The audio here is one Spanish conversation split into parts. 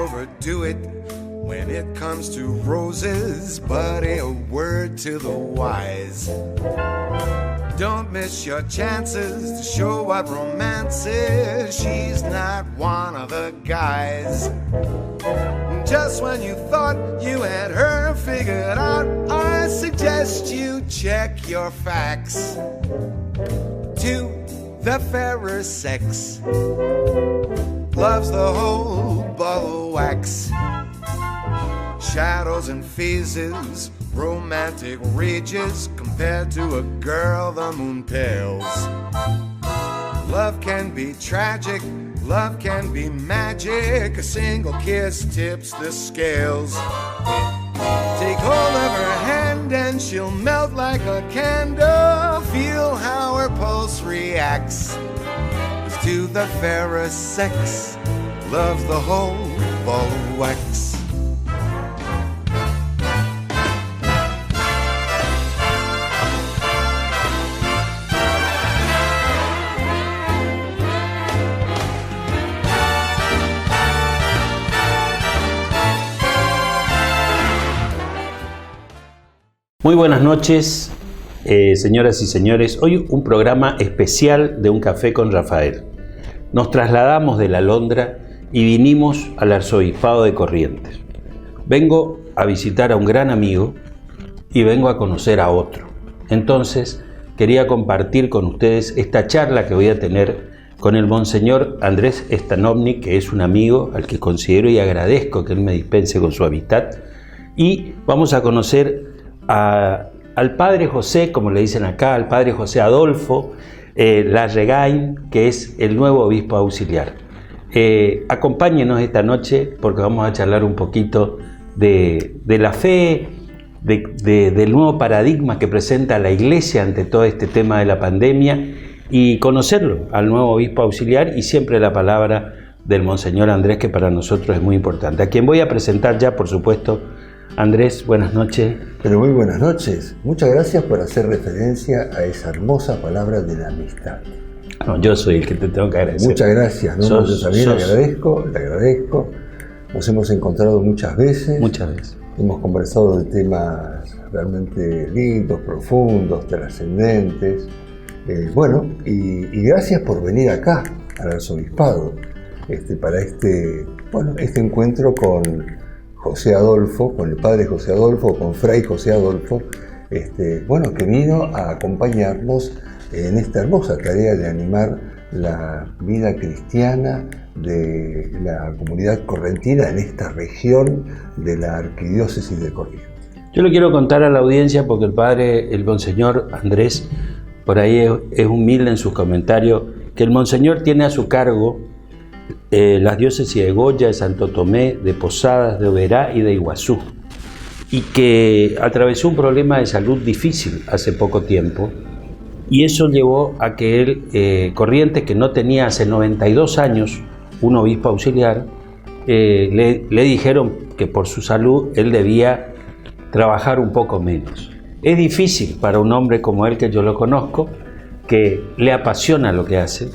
overdo it when it comes to roses, but a word to the wise. Don't miss your chances to show what romance is. She's not one of the guys. Just when you thought you had her figured out, I suggest you check your facts. To the fairer sex loves the whole ball of wax. Shadows and phases, romantic rages, compared to a girl the moon pales. Love can be tragic, love can be magic, a single kiss tips the scales. Take hold of her hand and she'll melt like a candle, feel how her pulse reacts. 'Cause to the fairer sex loves the whole ball of wax. Muy buenas noches, señoras y señores. Hoy un programa especial de Un Café con Rafael. Nos trasladamos de La Alondra y vinimos al Arzobispado de Corrientes. Vengo a visitar a un gran amigo y vengo a conocer a otro. Entonces, quería compartir con ustedes esta charla que voy a tener con el Monseñor Andrés Stanovnik, que es un amigo al que considero y agradezco que él me dispense con su amistad. Y vamos a conocer al Padre José, como le dicen acá, al Padre José Adolfo Larregain, que es el nuevo obispo auxiliar. Acompáñenos esta noche porque vamos a charlar un poquito de la fe, del nuevo paradigma que presenta la Iglesia ante todo este tema de la pandemia y conocerlo al nuevo obispo auxiliar y siempre la palabra del Monseñor Andrés, que para nosotros es muy importante. A quien voy a presentar ya, por supuesto. Andrés, buenas noches. Pero muy buenas noches. Muchas gracias por hacer referencia a esa hermosa palabra de la amistad. No, yo soy el que te tengo que agradecer. Muchas gracias. ¿No? Yo también le agradezco. Nos hemos encontrado muchas veces. Muchas veces. Hemos conversado de temas realmente lindos, profundos, trascendentes. Y gracias por venir acá, al Arzobispado, para este encuentro con José Adolfo, con el Padre José Adolfo, con Fray José Adolfo, que vino a acompañarnos en esta hermosa tarea de animar la vida cristiana de la comunidad correntina en esta región de la Arquidiócesis de Corrientes. Yo le quiero contar a la audiencia, porque el Monseñor Andrés, por ahí es humilde en sus comentarios, que el Monseñor tiene a su cargo las diócesis de Goya, de Santo Tomé, de Posadas, de Oberá y de Iguazú, y que atravesó un problema de salud difícil hace poco tiempo, y eso llevó a que él, Corrientes, que no tenía hace 92 años un obispo auxiliar, le dijeron que por su salud él debía trabajar un poco menos. Es difícil para un hombre como él, que yo lo conozco, que le apasiona lo que hace,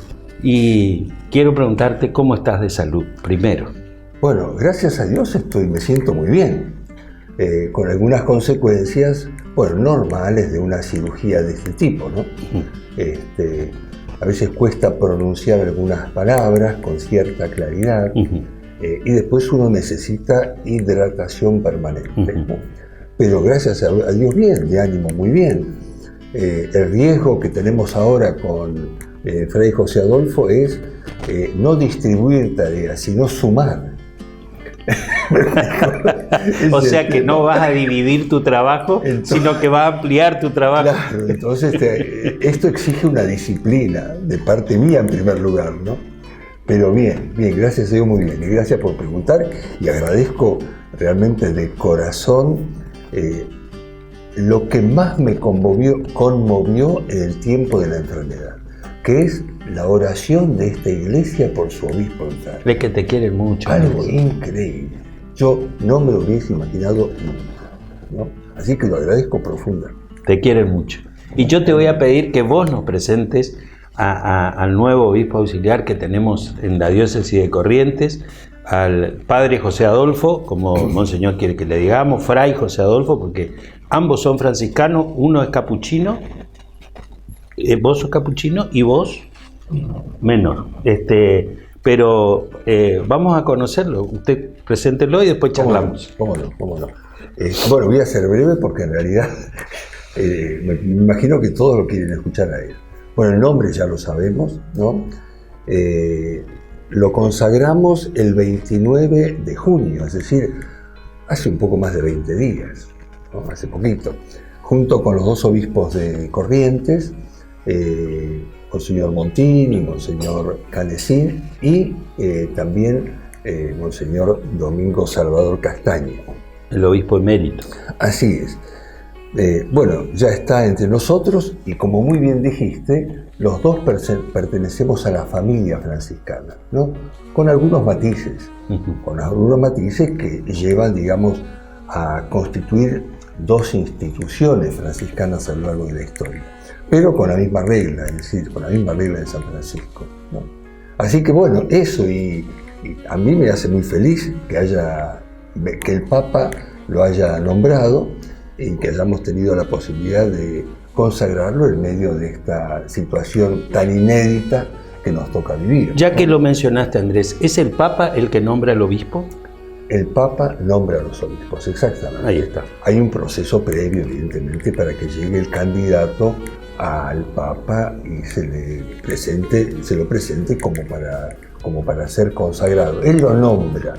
y quiero preguntarte cómo estás de salud, primero. Bueno, gracias a Dios me siento muy bien, con algunas consecuencias, normales de una cirugía de este tipo, ¿no? A veces cuesta pronunciar algunas palabras con cierta claridad, y después uno necesita hidratación permanente, ¿no? Pero gracias a Dios bien, de ánimo muy bien. El riesgo que tenemos ahora con Fray José Adolfo es no distribuir tareas, sino sumar. O sea que no vas a dividir tu trabajo, sino que vas a ampliar tu trabajo. Claro, entonces esto exige una disciplina de parte mía en primer lugar, ¿no? Pero bien, gracias a Dios muy bien. Y gracias por preguntar y agradezco realmente de corazón lo que más me conmovió en el tiempo de la enfermedad, que es la oración de esta iglesia por su obispo enfermo. Es que te quieren mucho. Algo increíble. Yo no me lo hubiese imaginado nunca, ¿no? Así que lo agradezco profundamente. Te quieren mucho. Y yo te voy a pedir que vos nos presentes al nuevo obispo auxiliar que tenemos en la diócesis de Corrientes, al padre José Adolfo, como Monseñor quiere que le digamos, fray José Adolfo, porque ambos son franciscanos, uno es capuchino, vos sos capuchino y vos menor. Pero vamos a conocerlo, usted preséntelo y después charlamos. ¿Cómo no? Bueno, voy a ser breve porque en realidad me imagino que todos lo quieren escuchar a él. Bueno, el nombre ya lo sabemos, ¿no? Lo consagramos el 29 de junio, es decir, hace un poco más de 20 días, ¿no? Hace poquito, junto con los dos obispos de Corrientes, Monseñor Montini, Monseñor Canesín y también Monseñor Domingo Salvador Castaño. El obispo emérito. Así es. Bueno, ya está entre nosotros y como muy bien dijiste, los dos pertenecemos a la familia franciscana, ¿no? Con algunos matices, que llevan, digamos, a constituir dos instituciones franciscanas a lo largo de la historia, pero con la misma regla, es decir, con la misma regla de San Francisco, ¿no? Así que bueno, eso y a mí me hace muy feliz que el Papa lo haya nombrado y que hayamos tenido la posibilidad de consagrarlo en medio de esta situación tan inédita que nos toca vivir. Ya que lo mencionaste, Andrés, ¿es el Papa el que nombra al obispo? El Papa nombra a los obispos, exactamente. Ahí está. Hay un proceso previo, evidentemente, para que llegue el candidato al Papa y se lo presente como para ser consagrado. Él lo nombra,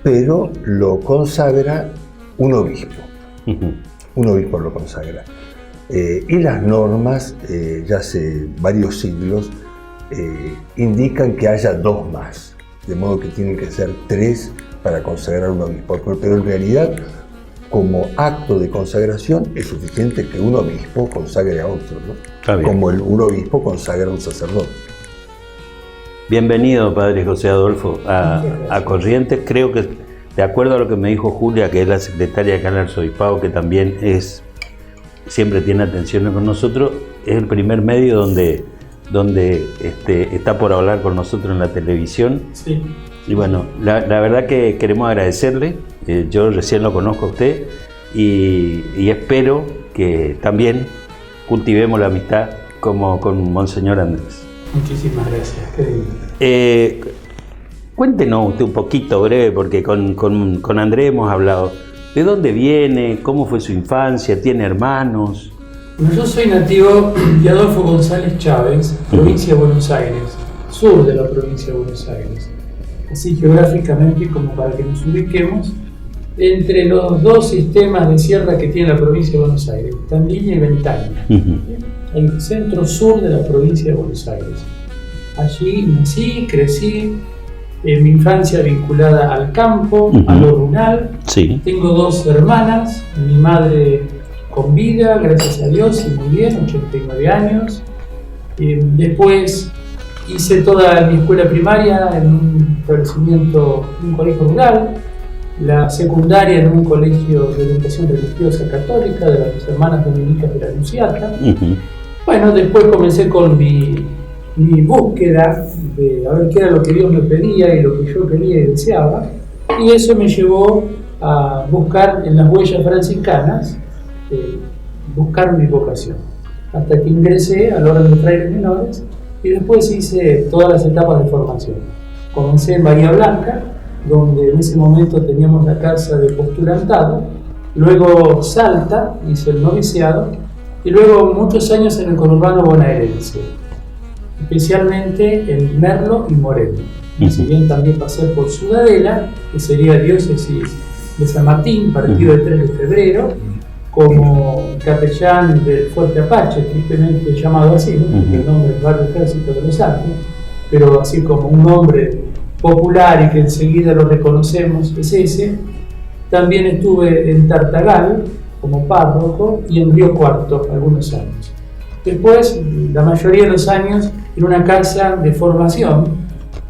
pero lo consagra un obispo. Un obispo lo consagra. Y las normas, ya hace varios siglos, indican que haya dos más, de modo que tienen que ser 3 para consagrar un obispo, pero en realidad, como acto de consagración, es suficiente que un obispo consagre a otro, ¿no? Como un obispo consagra a un sacerdote. Bienvenido, padre José Adolfo, a Corrientes. Creo que, de acuerdo a lo que me dijo Julia, que es la secretaria de acá del arzobispado, que también siempre tiene atención con nosotros, es el primer medio donde está por hablar con nosotros en la televisión. Sí. Y bueno, la verdad que queremos agradecerle. Yo recién lo conozco a usted y espero que también cultivemos la amistad como con Monseñor Andrés. Muchísimas gracias, querido. Cuéntenos usted un poquito breve, porque con Andrés hemos hablado. ¿De dónde viene? ¿Cómo fue su infancia? ¿Tiene hermanos? Bueno, yo soy nativo de Adolfo González Chávez, provincia de Buenos Aires, sur de la provincia de Buenos Aires. Así geográficamente, como para que nos ubiquemos, entre los dos sistemas de sierra que tiene la provincia de Buenos Aires, Tandil y Ventaña, el centro sur de la provincia de Buenos Aires. Allí nací, crecí, mi infancia vinculada al campo, a lo rural. Sí. Tengo 2 hermanas, mi madre con vida, gracias a Dios, y muy bien, 89 años. Después hice toda mi escuela primaria en un establecimiento, un colegio rural, la secundaria en un colegio de orientación religiosa católica de las hermanas dominicas de la Anunciata. Bueno, después comencé con mi búsqueda de a ver qué era lo que Dios me pedía y lo que yo quería y deseaba, y eso me llevó a buscar en las huellas franciscanas, buscar mi vocación, hasta que ingresé al orden de frailes menores y después hice todas las etapas de formación. Comencé en Bahía Blanca, donde en ese momento teníamos la casa de posturantado, luego Salta, hice el noviciado, y luego muchos años en el conurbano bonaerense, especialmente en Merlo y Moreno. Si bien también pasé por Ciudadela, que sería diócesis de San Martín, partido de 3 de febrero, como capellán del Fuerte Apache, tristemente llamado así, ¿no? Porque el nombre es Barrio Ejército de los Andes, pero así como un nombre popular y que enseguida lo reconocemos es ese. También estuve en Tartagal como párroco y en Río Cuarto algunos años. Después, la mayoría de los años, en una casa de formación,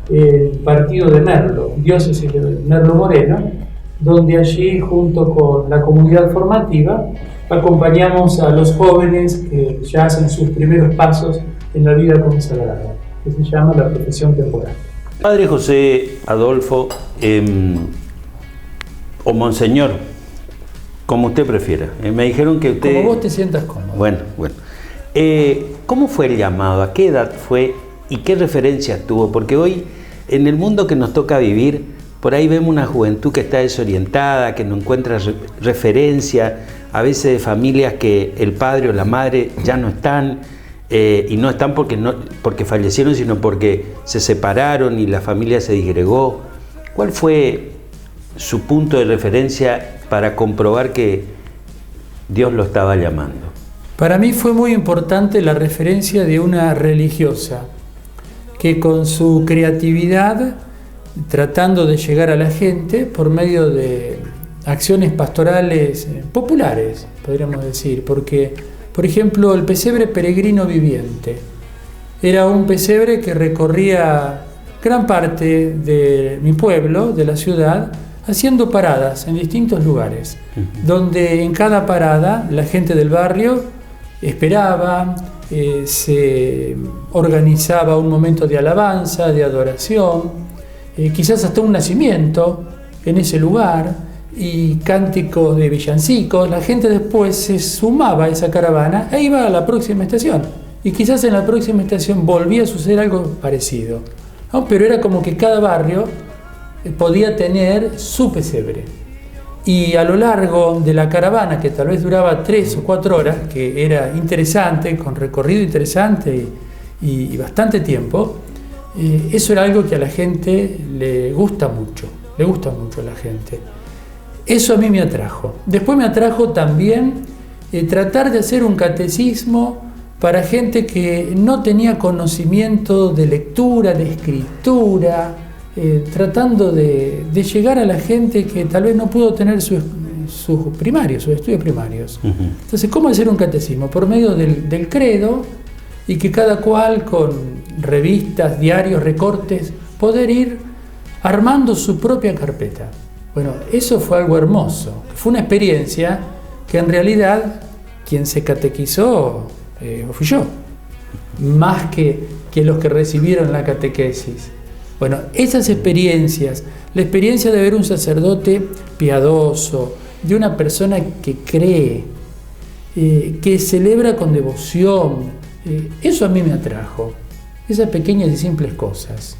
el partido de Merlo, diócesis de Merlo Moreno, donde allí, junto con la comunidad formativa, acompañamos a los jóvenes que ya hacen sus primeros pasos en la vida consagrada, que se llama la profesión temporal. Padre José Adolfo, o Monseñor, como usted prefiera. Me dijeron que usted... Como vos te sientas cómodo. Bueno. ¿Cómo fue el llamado? ¿A qué edad fue? ¿Y qué referencias tuvo? Porque hoy, en el mundo que nos toca vivir, por ahí vemos una juventud que está desorientada, que no encuentra referencia, a veces de familias que el padre o la madre ya no están, y no están porque fallecieron, sino porque se separaron y la familia se disgregó. ¿Cuál fue su punto de referencia para comprobar que Dios lo estaba llamando? Para mí fue muy importante la referencia de una religiosa que con su creatividad, tratando de llegar a la gente por medio de acciones pastorales populares, podríamos decir, porque, por ejemplo, el pesebre peregrino viviente era un pesebre que recorría gran parte de mi pueblo, de la ciudad, haciendo paradas en distintos lugares, donde en cada parada la gente del barrio esperaba, se organizaba un momento de alabanza, de adoración, quizás hasta un nacimiento en ese lugar, y cánticos de villancicos. La gente después se sumaba a esa caravana e iba a la próxima estación, y quizás en la próxima estación volvía a suceder algo parecido, ¿no? Pero era como que cada barrio podía tener su pesebre, y a lo largo de la caravana, que tal vez duraba 3 o 4 horas, que era interesante, con recorrido interesante y bastante tiempo, eso era algo que a la gente le gusta mucho a la gente. Eso a mí me atrajo. Después me atrajo también tratar de hacer un catecismo para gente que no tenía conocimiento de lectura, de escritura, tratando de llegar a la gente que tal vez no pudo tener sus estudios primarios. Entonces, ¿cómo hacer un catecismo? Por medio del credo, y que cada cual con revistas, diarios, recortes, poder ir armando su propia carpeta. Bueno, eso fue algo hermoso. Fue una experiencia que en realidad quien se catequizó fui yo, más que los que recibieron la catequesis. Bueno, esas experiencias, la experiencia de ver un sacerdote piadoso, de una persona que cree, que celebra con devoción, eso a mí me atrajo. Esas pequeñas y simples cosas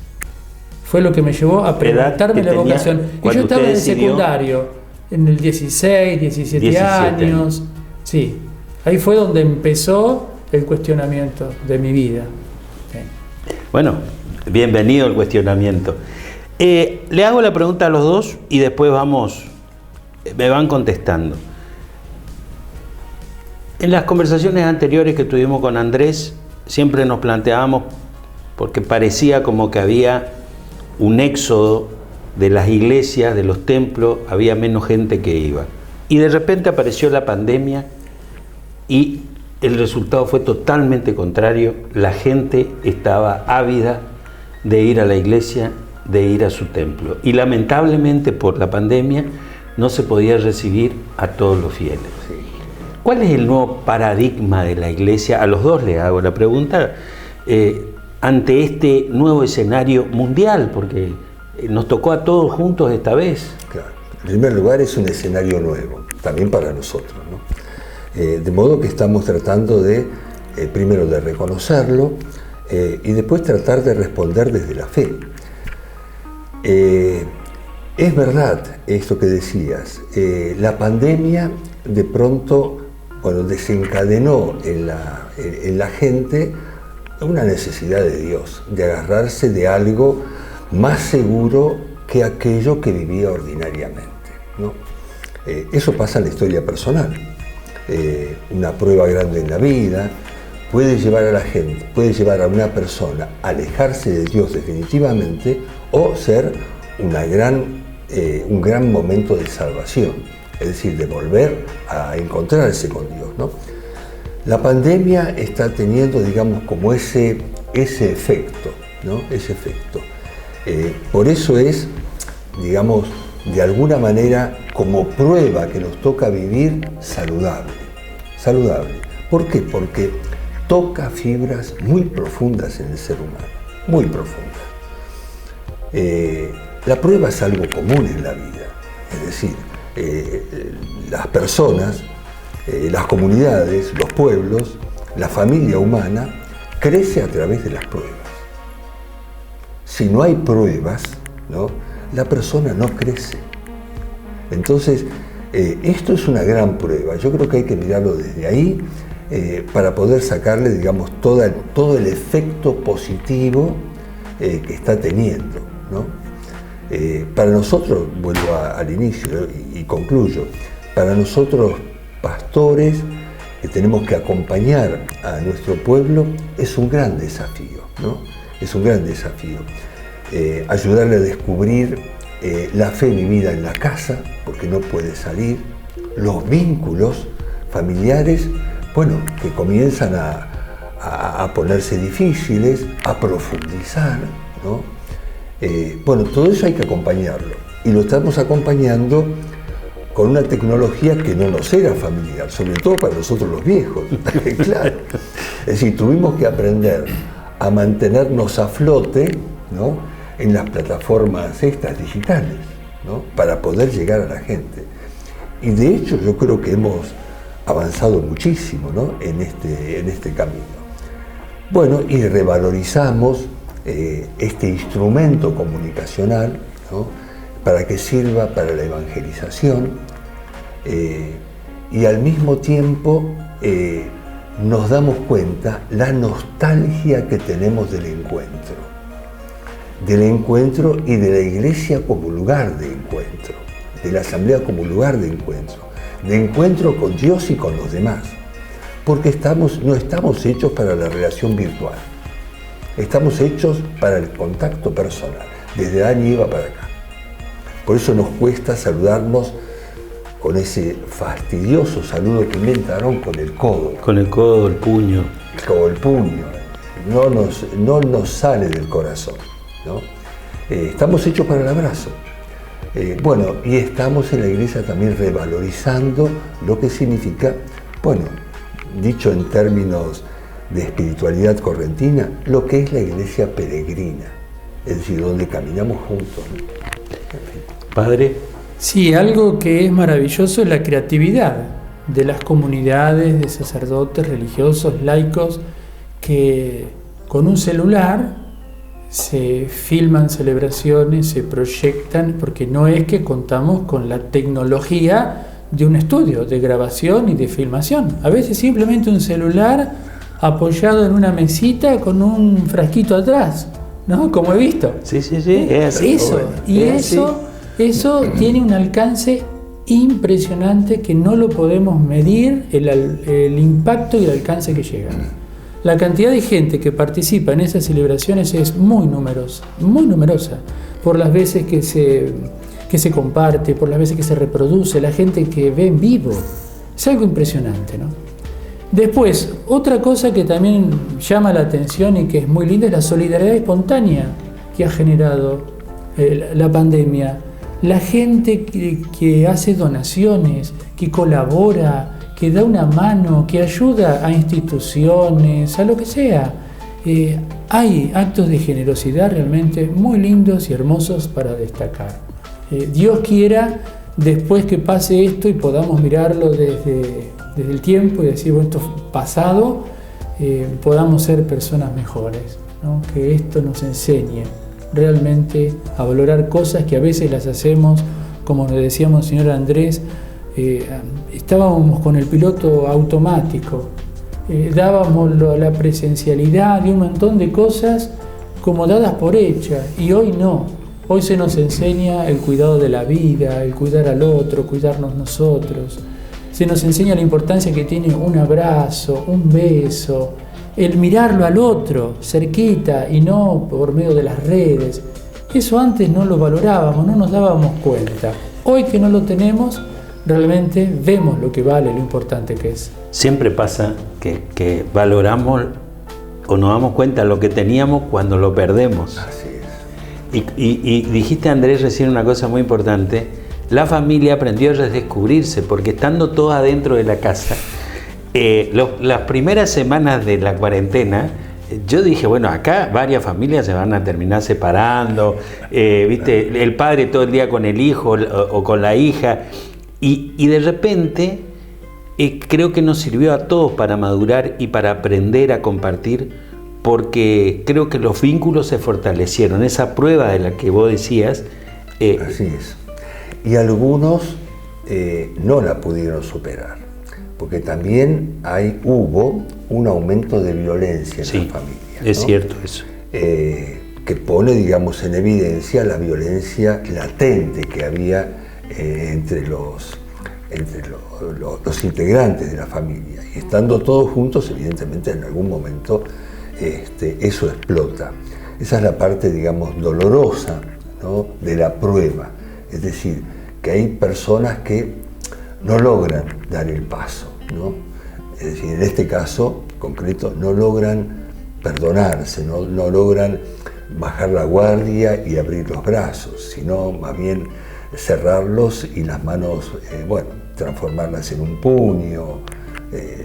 fue lo que me llevó a preguntarme la vocación. Y yo estaba en el secundario, en el 16, 17 años. Sí, ahí fue donde empezó el cuestionamiento de mi vida. Sí. Bueno, bienvenido al cuestionamiento. Le hago la pregunta a los dos y después me van contestando. En las conversaciones anteriores que tuvimos con Andrés, siempre nos planteábamos, porque parecía como que había un éxodo de las iglesias, de los templos, había menos gente que iba. Y de repente apareció la pandemia y el resultado fue totalmente contrario. La gente estaba ávida de ir a la iglesia, de ir a su templo. Y lamentablemente por la pandemia no se podía recibir a todos los fieles. ¿Cuál es el nuevo paradigma de la iglesia? A los dos les hago la pregunta. Ante este nuevo escenario mundial, porque nos tocó a todos juntos esta vez. Claro. En primer lugar, es un escenario nuevo, también para nosotros, ¿no? De modo que estamos tratando de, primero, de reconocerlo y después tratar de responder desde la fe. Es verdad esto que decías, la pandemia de pronto, desencadenó en la gente una necesidad de Dios, de agarrarse de algo más seguro que aquello que vivía ordinariamente, ¿no? Eso pasa en la historia personal. Una prueba grande en la vida puede llevar a la gente, puede llevar a una persona a alejarse de Dios definitivamente o ser un gran momento de salvación, es decir, de volver a encontrarse con Dios, ¿no? La pandemia está teniendo, digamos, como ese efecto, ¿no? Ese efecto. Por eso es, digamos, de alguna manera, como prueba que nos toca vivir, saludable. ¿Por qué? Porque toca fibras muy profundas en el ser humano, muy profundas. La prueba es algo común en la vida, es decir, las personas, las comunidades, los pueblos, la familia humana crece a través de las pruebas. Si no hay pruebas, ¿no?, la persona no crece. Entonces, esto es una gran prueba. Yo creo que hay que mirarlo desde ahí para poder sacarle, digamos, todo el efecto positivo que está teniendo, ¿no? Para nosotros, vuelvo al inicio y concluyo, para nosotros pastores que tenemos que acompañar a nuestro pueblo es un gran desafío, ¿no? Es un gran desafío. Ayudarle a descubrir la fe vivida en la casa, porque no puede salir, los vínculos familiares, bueno, que comienzan a ponerse difíciles, a profundizar, ¿no? Bueno, todo eso hay que acompañarlo, y lo estamos acompañando con una tecnología que no nos era familiar, sobre todo para nosotros los viejos, claro. Es decir, tuvimos que aprender a mantenernos a flote, ¿no?, en las plataformas estas digitales, ¿no?, para poder llegar a la gente. Y de hecho yo creo que hemos avanzado muchísimo, ¿no?, en este camino. Bueno, y revalorizamos este instrumento comunicacional, ¿no?, para que sirva para la evangelización, y al mismo tiempo nos damos cuenta la nostalgia que tenemos del encuentro y de la iglesia como lugar de encuentro, de la asamblea como lugar de encuentro con Dios y con los demás, porque no estamos hechos para la relación virtual, estamos hechos para el contacto personal, desde Adán y Eva para acá. Por eso nos cuesta saludarnos con ese fastidioso saludo que inventaron con el codo. Con el codo, el puño. Con el puño. No nos sale del corazón, ¿no? Estamos hechos para el abrazo. Bueno, y estamos en la iglesia también revalorizando lo que significa, bueno, dicho en términos de espiritualidad correntina, lo que es la iglesia peregrina, es decir, donde caminamos juntos, ¿no? Padre. Sí, algo que es maravilloso es la creatividad de las comunidades, de sacerdotes, religiosos, laicos, que con un celular se filman celebraciones, se proyectan, porque no es que contamos con la tecnología de un estudio de grabación y de filmación. A veces simplemente un celular apoyado en una mesita con un frasquito atrás, ¿no? Como he visto. Sí, es así. Eso tiene un alcance impresionante que no lo podemos medir, el impacto y el alcance que llega. La cantidad de gente que participa en esas celebraciones es muy numerosa, por las veces que se comparte, por las veces que se reproduce, la gente que ve en vivo. Es algo impresionante, ¿no? Después, otra cosa que también llama la atención y que es muy linda es la solidaridad espontánea que ha generado la pandemia. La gente que hace donaciones, que colabora, que da una mano, que ayuda a instituciones, a lo que sea. Hay actos de generosidad realmente muy lindos y hermosos para destacar. Dios quiera, después que pase esto y podamos mirarlo desde el tiempo y decir, bueno, esto es pasado, podamos ser personas mejores, ¿no? Que esto nos enseñe realmente a valorar cosas que a veces las hacemos, como nos decíamos, señor Andrés, estábamos con el piloto automático, dábamos la presencialidad de un montón de cosas como dadas por hechas, y hoy no. Hoy se nos enseña el cuidado de la vida, el cuidar al otro, cuidarnos nosotros. Se nos enseña la importancia que tiene un abrazo, un beso, el mirarlo al otro cerquita y no por medio de las redes. Eso antes no lo valorábamos, no nos dábamos cuenta. Hoy que no lo tenemos, realmente vemos lo que vale, lo importante que es. Siempre pasa que valoramos o nos damos cuenta de lo que teníamos cuando lo perdemos. Así es. Y dijiste, Andrés, recién una cosa muy importante. La familia aprendió a redescubrirse, porque estando todos adentro de la casa, Las primeras semanas de la cuarentena, yo dije, bueno, acá varias familias se van a terminar separando, ¿viste? El padre todo el día con el hijo o con la hija, y de repente creo que nos sirvió a todos para madurar y para aprender a compartir, porque creo que los vínculos se fortalecieron, esa prueba de la que vos decías. Así es. Y algunos no la pudieron superar, porque también hubo un aumento de violencia en la familia, ¿no? Es cierto eso. Que pone, digamos, en evidencia la violencia latente que había entre los integrantes de la familia. Y estando todos juntos, evidentemente en algún momento eso explota. Esa es la parte, digamos, dolorosa, ¿no?, de la prueba. Es decir, que hay personas que no logran dar el paso, ¿no? Es decir, en este caso concreto, no logran perdonarse, no logran bajar la guardia y abrir los brazos, sino más bien cerrarlos y las manos, transformarlas en un puño,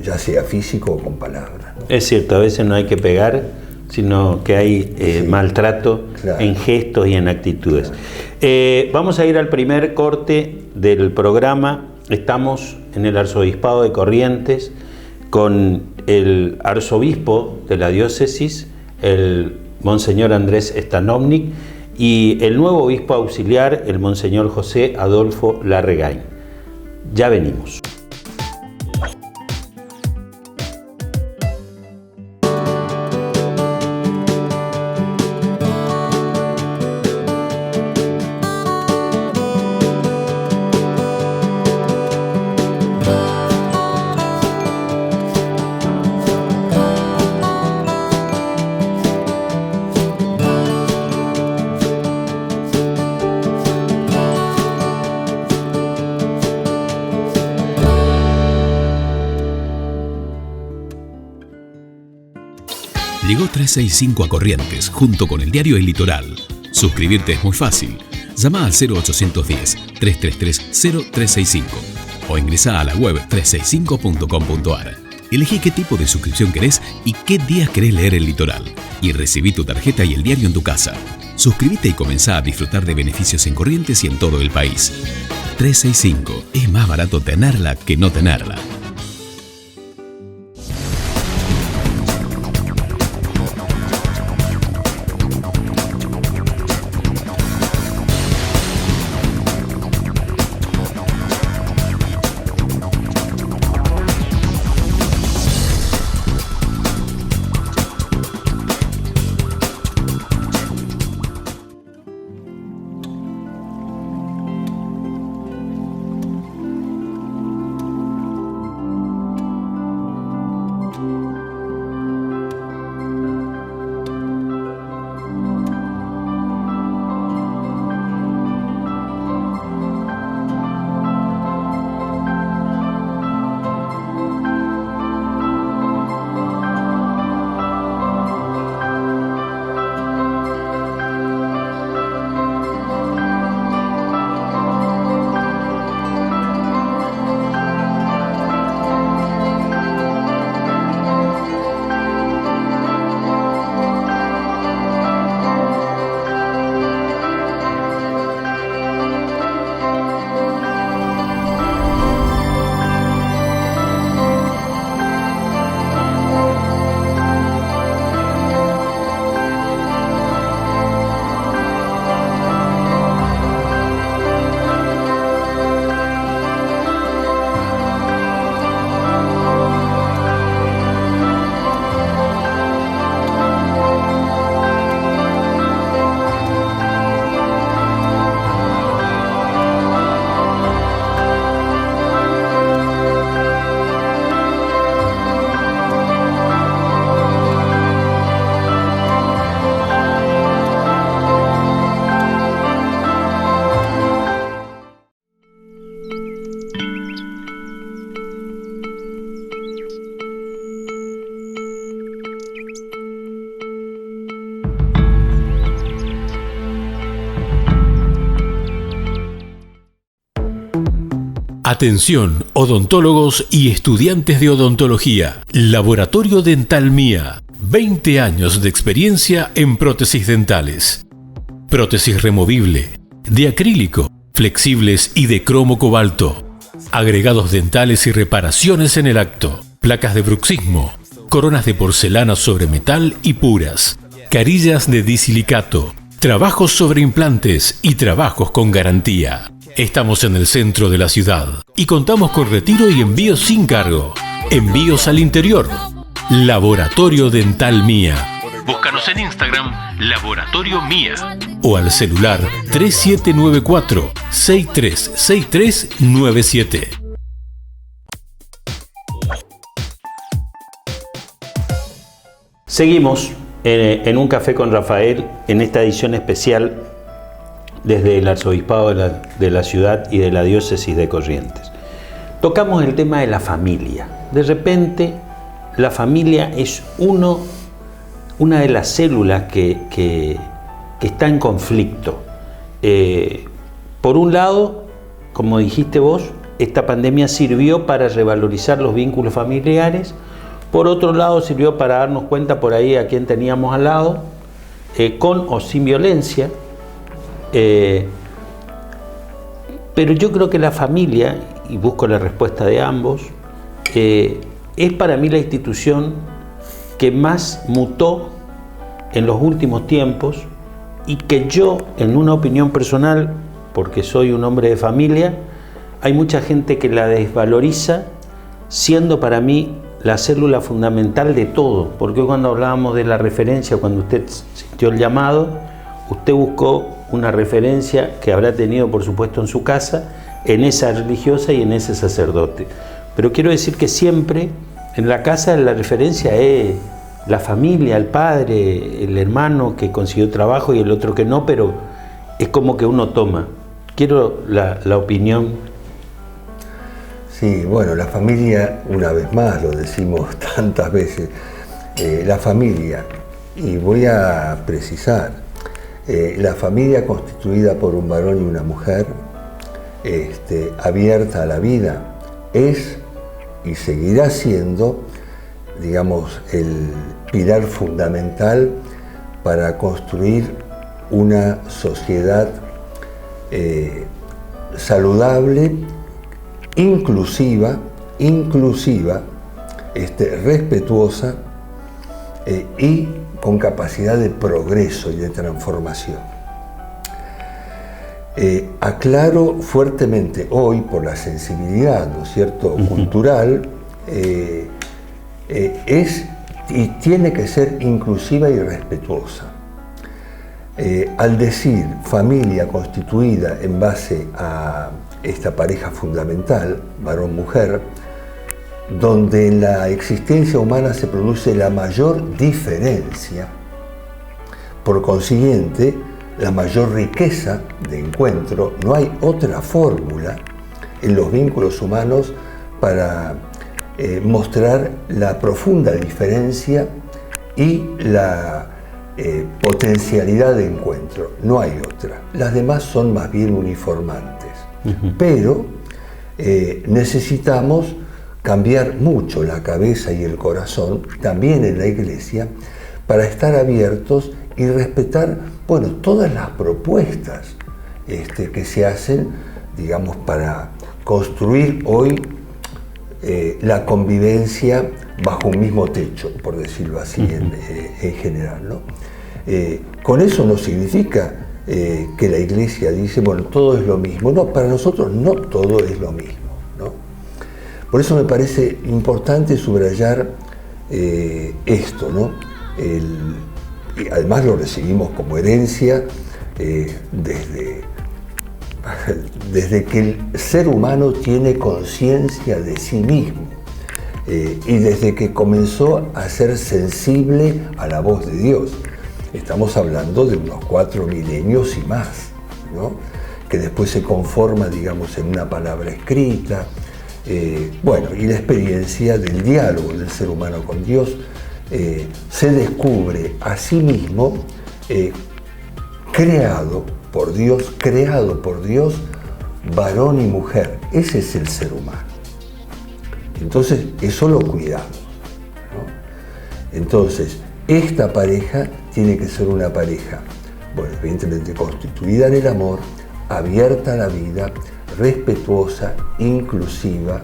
ya sea físico o con palabras, ¿no? Es cierto, a veces no hay que pegar, sino que hay maltrato, claro, en gestos y en actitudes. Claro. Vamos a ir al primer corte del programa. Estamos en el Arzobispado de Corrientes con el arzobispo de la diócesis, el Monseñor Andrés Stanovnik, y el nuevo obispo auxiliar, el Monseñor José Adolfo Larregain. Ya venimos. Llegó 365 a Corrientes, junto con el diario El Litoral. Suscribirte es muy fácil. Llama al 0810-333-0365 o ingresa a la web 365.com.ar. Elegí qué tipo de suscripción querés y qué días querés leer El Litoral. Y recibí tu tarjeta y el diario en tu casa. Suscríbete y comenzá a disfrutar de beneficios en Corrientes y en todo el país. 365. Es más barato tenerla que no tenerla. Atención, odontólogos y estudiantes de odontología. Laboratorio Dental Mía. 20 años de experiencia en prótesis dentales. Prótesis removible, de acrílico, flexibles y de cromo cobalto. Agregados dentales y reparaciones en el acto. Placas de bruxismo. Coronas de porcelana sobre metal y puras. Carillas de disilicato. Trabajos sobre implantes y trabajos con garantía. Estamos en el centro de la ciudad y contamos con retiro y envío sin cargo. Envíos al interior. Laboratorio Dental Mía. Búscanos en Instagram, Laboratorio Mía. O al celular 3794-636397. Seguimos en Un Café con Rafael, en esta edición especial desde el Arzobispado de la ciudad y de la Diócesis de Corrientes. Tocamos el tema de la familia. De repente, la familia es una de las células que está en conflicto. Por un lado, como dijiste vos, esta pandemia sirvió para revalorizar los vínculos familiares. Por otro lado, sirvió para darnos cuenta por ahí a quién teníamos al lado, con o sin violencia. Pero yo creo que la familia, y busco la respuesta de ambos, es para mí la institución que más mutó en los últimos tiempos y que yo, en una opinión personal, porque soy un hombre de familia, hay mucha gente que la desvaloriza, siendo para mí la célula fundamental de todo, porque cuando hablábamos de la referencia, cuando usted sintió el llamado, usted buscó una referencia que habrá tenido, por supuesto, en su casa, en esa religiosa y en ese sacerdote. Pero quiero decir que siempre en la casa la referencia es la familia, el padre, el hermano que consiguió trabajo y el otro que no, pero es como que uno toma. Quiero la opinión. Sí, bueno, la familia, una vez más, lo decimos tantas veces, la familia, y voy a precisar, la familia constituida por un varón y una mujer, abierta a la vida, es y seguirá siendo, digamos, el pilar fundamental para construir una sociedad saludable, inclusiva, respetuosa y con capacidad de progreso y de transformación. Aclaro fuertemente hoy, por la sensibilidad, ¿no es cierto?, cultural, es y tiene que ser inclusiva y respetuosa. Al decir familia constituida en base a esta pareja fundamental, varón-mujer, donde en la existencia humana se produce la mayor diferencia, por consiguiente, la mayor riqueza de encuentro, no hay otra fórmula en los vínculos humanos para mostrar la profunda diferencia y la potencialidad de encuentro. No hay otra. Las demás son más bien uniformantes. Pero necesitamos cambiar mucho la cabeza y el corazón, también en la Iglesia, para estar abiertos y respetar, bueno, todas las propuestas que se hacen, digamos, para construir hoy la convivencia bajo un mismo techo, por decirlo así en general, ¿no? Con eso no significa que la Iglesia dice, bueno, todo es lo mismo. No, para nosotros no todo es lo mismo, ¿no? Por eso me parece importante subrayar esto, ¿no? Y además lo recibimos como herencia desde que el ser humano tiene conciencia de sí mismo y desde que comenzó a ser sensible a la voz de Dios. Estamos hablando de unos 4 milenios y más, ¿no?, que después se conforma, digamos, en una palabra escrita. Bueno, y la experiencia del diálogo del ser humano con Dios se descubre a sí mismo creado por Dios varón y mujer. Ese es el ser humano. Entonces, eso lo cuidamos, ¿no? Entonces, esta pareja tiene que ser una pareja, bueno, evidentemente constituida en el amor, abierta a la vida, respetuosa, inclusiva,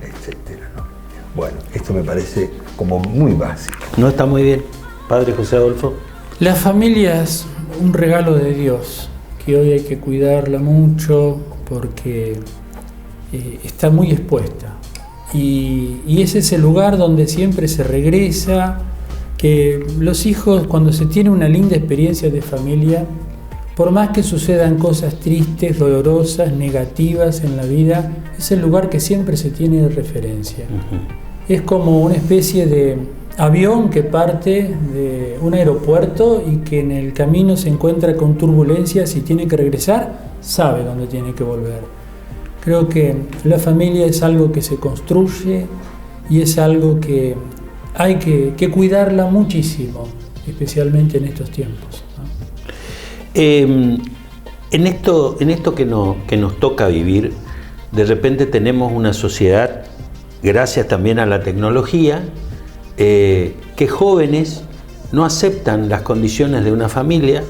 etcétera, ¿no? Bueno, esto me parece como muy básico. No está muy bien, Padre José Adolfo. La familia es un regalo de Dios, que hoy hay que cuidarla mucho porque está muy expuesta. Y ese es el lugar donde siempre se regresa, que los hijos, cuando se tiene una linda experiencia de familia, por más que sucedan cosas tristes, dolorosas, negativas en la vida, es el lugar que siempre se tiene de referencia. Es como una especie de avión que parte de un aeropuerto y que en el camino se encuentra con turbulencias y tiene que regresar, sabe dónde tiene que volver. Creo que la familia es algo que se construye y es algo que hay que cuidarla muchísimo, especialmente en estos tiempos, ¿no? En esto que nos toca vivir, de repente tenemos una sociedad, gracias también a la tecnología, que jóvenes no aceptan las condiciones de una familia,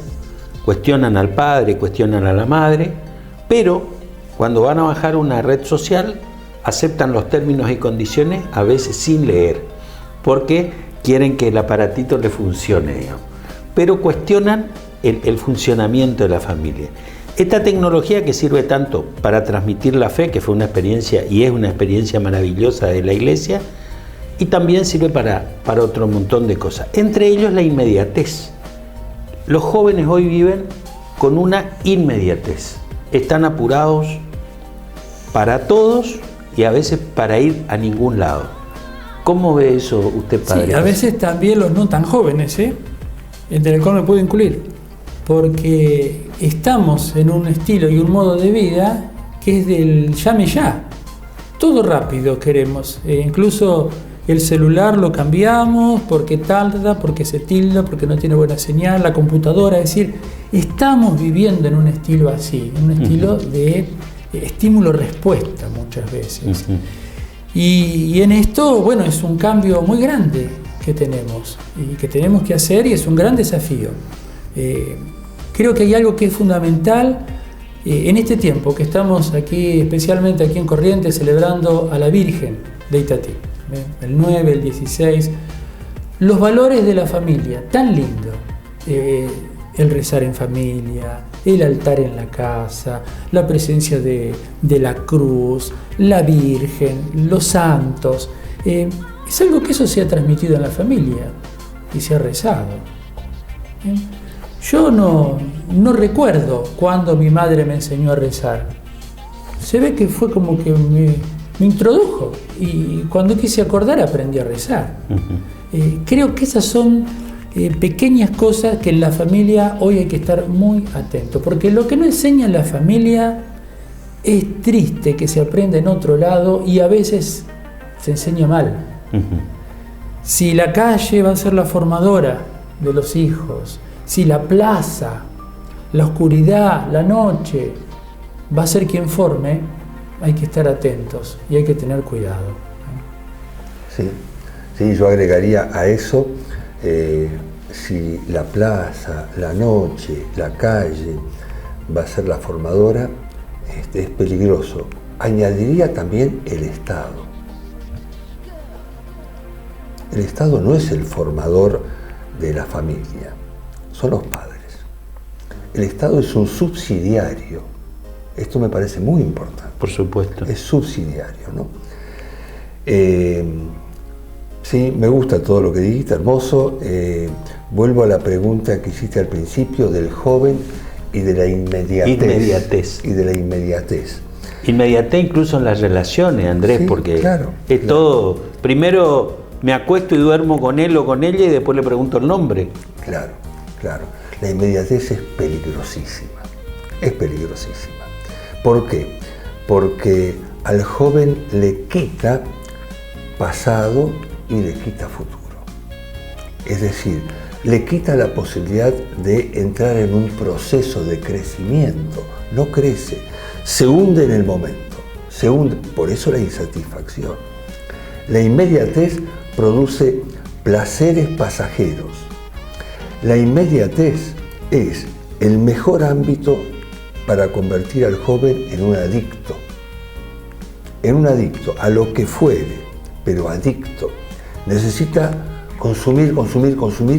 cuestionan al padre, cuestionan a la madre, pero cuando van a bajar una red social, aceptan los términos y condiciones, a veces sin leer, porque quieren que el aparatito le funcione, digamos. Pero cuestionan el funcionamiento de la familia. Esta tecnología que sirve tanto para transmitir la fe, que fue una experiencia y es una experiencia maravillosa de la Iglesia, y también sirve para otro montón de cosas, entre ellos la inmediatez. Los jóvenes hoy viven con una inmediatez. Están apurados para todos y a veces para ir a ningún lado. ¿Cómo ve eso usted, padre? Sí, a veces también los no tan jóvenes, entre el cual me puedo incluir, porque estamos en un estilo y un modo de vida que es del llame ya. Todo rápido queremos, incluso el celular lo cambiamos porque tarda, porque se tilda, porque no tiene buena señal, la computadora, es decir, estamos viviendo en un estilo así, en un estilo de estímulo-respuesta muchas veces. Y en esto, bueno, es un cambio muy grande que tenemos y que tenemos que hacer y es un gran desafío. Creo que hay algo que es fundamental en este tiempo que estamos aquí, especialmente aquí en Corrientes, celebrando a la Virgen de Itatí, el 9, el 16, los valores de la familia, tan lindo, el rezar en familia, el altar en la casa, la presencia de la cruz, la Virgen, los santos, es algo que eso se ha transmitido en la familia y se ha rezado. Yo no recuerdo cuando mi madre me enseñó a rezar. Se ve que fue como que me introdujo y cuando quise acordar aprendí a rezar. Creo que esas son pequeñas cosas que en la familia hoy hay que estar muy atento, porque lo que no enseña la familia es triste que se aprenda en otro lado y a veces se enseña mal. Si la calle va a ser la formadora de los hijos, si la plaza, la oscuridad, la noche va a ser quien forme, hay que estar atentos y hay que tener cuidado. Sí, yo agregaría a eso, si la plaza, la noche, la calle va a ser la formadora, es peligroso. Añadiría también el Estado. El Estado no es el formador de la familia, son los padres. El Estado es un subsidiario. Esto me parece muy importante. Por supuesto. Es subsidiario, ¿no? Sí, me gusta todo lo que dijiste, hermoso. Vuelvo a la pregunta que hiciste al principio del joven y de la inmediatez. Y de la inmediatez. Inmediatez incluso en las relaciones, Andrés, Sí, porque claro, es claro. todo. Primero me acuesto y duermo con él o con ella y después le pregunto el nombre. Claro, claro. La inmediatez es peligrosísima. Es peligrosísima. ¿Por qué? Porque al joven le quita pasado y le quita futuro. Es decir, le quita la posibilidad de entrar en un proceso de crecimiento. No crece. se hunde en el momento, se hunde, por eso la insatisfacción. La inmediatez produce placeres pasajeros. La inmediatez es el mejor ámbito para convertir al joven en un adicto a lo que fuere, pero adicto. Necesita consumir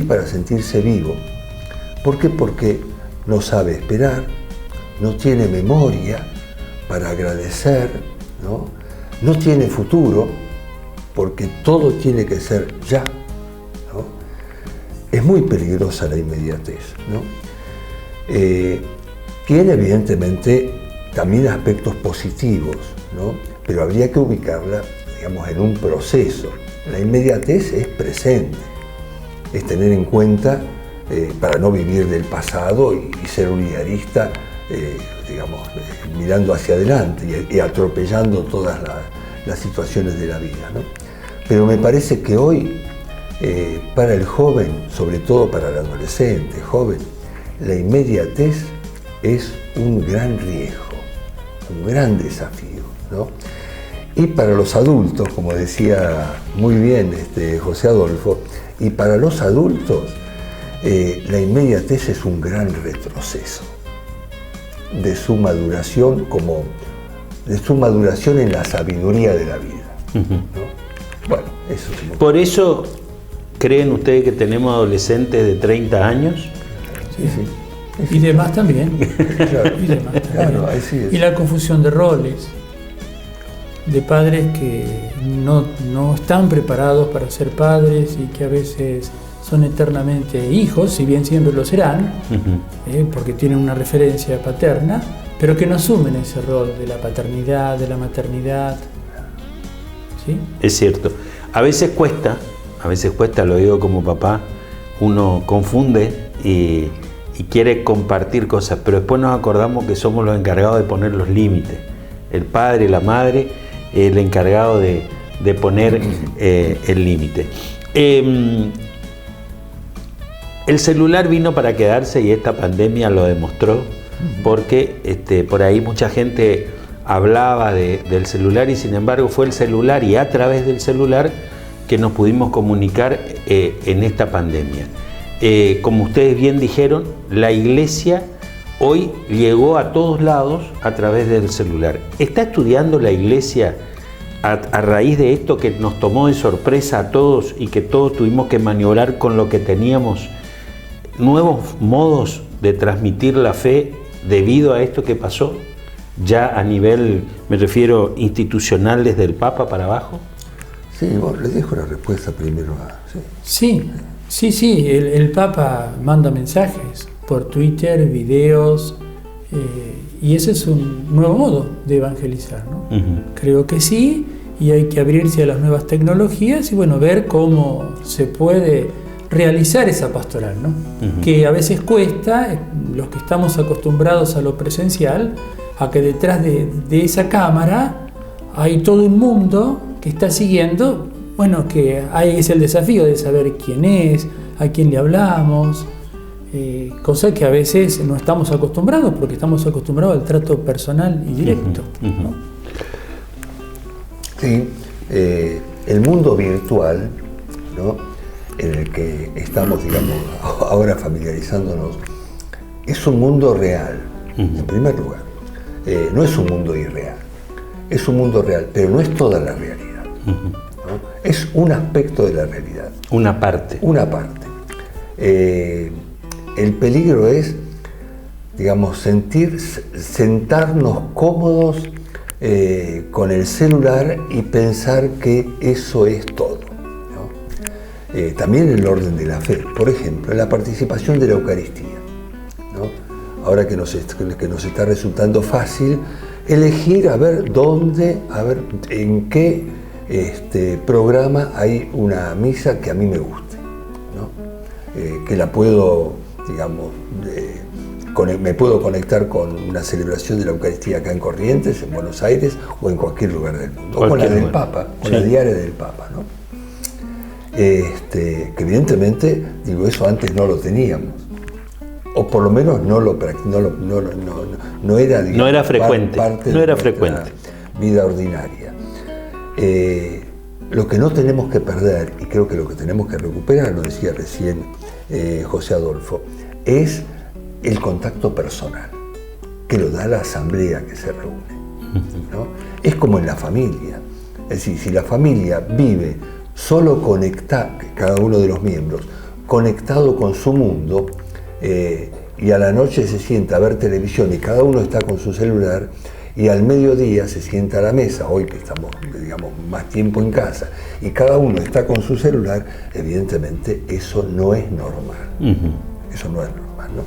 para sentirse vivo. ¿Por qué? Porque no sabe esperar, no tiene memoria para agradecer, no tiene futuro, porque todo tiene que ser ya, ¿no? Es muy peligrosa la inmediatez, ¿no? Tiene evidentemente también aspectos positivos, ¿no? Pero habría que ubicarla, digamos, en un proceso. La inmediatez es presente, es tener en cuenta, para no vivir del pasado y ser un idealista, digamos, mirando hacia adelante y atropellando todas las situaciones de la vida, ¿no? Pero me parece que hoy, para el joven, sobre todo para el adolescente, joven, la inmediatez es un gran riesgo, un gran desafío, ¿no? Y para los adultos, como decía muy bien José Adolfo, y para los adultos, la inmediatez es un gran retroceso de su maduración en la sabiduría de la vida, ¿no? Bueno, eso es Por eso, ¿creen ustedes que tenemos adolescentes de 30 años? Sí. Y demás también. Claro. Y demás también. Claro, así es. Y la confusión de roles, de padres que no están preparados para ser padres y que a veces son eternamente hijos, si bien siempre lo serán, porque tienen una referencia paterna, pero que no asumen ese rol de la paternidad, de la maternidad. ¿Sí? Es cierto. A veces cuesta, lo digo como papá, uno confunde y quiere compartir cosas, pero después nos acordamos que somos los encargados de poner los límites. El padre, la madre, el encargado de poner el límite. El celular vino para quedarse y esta pandemia lo demostró, porque por ahí mucha gente hablaba del celular y sin embargo fue el celular y a través del celular que nos pudimos comunicar en esta pandemia. Como ustedes bien dijeron, la iglesia hoy llegó a todos lados a través del celular. ¿Está estudiando la iglesia a raíz de esto que nos tomó de sorpresa a todos y que todos tuvimos que maniobrar con lo que teníamos, nuevos modos de transmitir la fe debido a esto que pasó? Ya a nivel, me refiero, institucional desde el Papa para abajo. Sí, bueno, les dejo la respuesta primero a... Sí, el Papa manda mensajes por Twitter, videos, y ese es un nuevo modo de evangelizar, ¿no? Creo que sí, y hay que abrirse a las nuevas tecnologías y bueno, ver cómo se puede realizar esa pastoral, ¿no? Que a veces cuesta, los que estamos acostumbrados a lo presencial, a que detrás de esa cámara hay todo un mundo que está siguiendo, bueno, que ahí es el desafío de saber quién es, a quién le hablamos, cosa que a veces no estamos acostumbrados porque estamos acostumbrados al trato personal y directo, ¿no? Sí, el mundo virtual, ¿no?, en el que estamos, digamos, ahora familiarizándonos, es un mundo real, en primer lugar. No es un mundo irreal, es un mundo real, pero no es toda la realidad, ¿no? Es un aspecto de la realidad. Una parte. Una parte. El peligro es, digamos, sentarnos cómodos con el celular y pensar que eso es todo, ¿no? También en el orden de la fe, por ejemplo, en la participación de la Eucaristía, ¿no? Ahora que nos está resultando fácil elegir a ver dónde, en qué programa hay una misa que a mí me guste, ¿no? Que la puedo, digamos, me puedo conectar con una celebración de la Eucaristía acá en Corrientes, en Buenos Aires o en cualquier lugar del mundo, o con la del Papa, con la diaria del Papa, ¿no? Que evidentemente, digo, eso antes no lo teníamos. o por lo menos no era, digamos, no era frecuente, parte no de era nuestra frecuente. vida ordinaria. Lo que no tenemos que perder, y creo que lo que tenemos que recuperar, lo decía recién José Adolfo, es el contacto personal, que lo da la asamblea que se reúne, ¿no? Es como en la familia, es decir, si la familia vive solo conectada, cada uno de los miembros, conectado con su mundo, y a la noche se sienta a ver televisión y cada uno está con su celular, y al mediodía se sienta a la mesa, hoy que estamos, digamos, más tiempo en casa, y cada uno está con su celular, evidentemente eso no es normal. Eso no es normal, ¿no?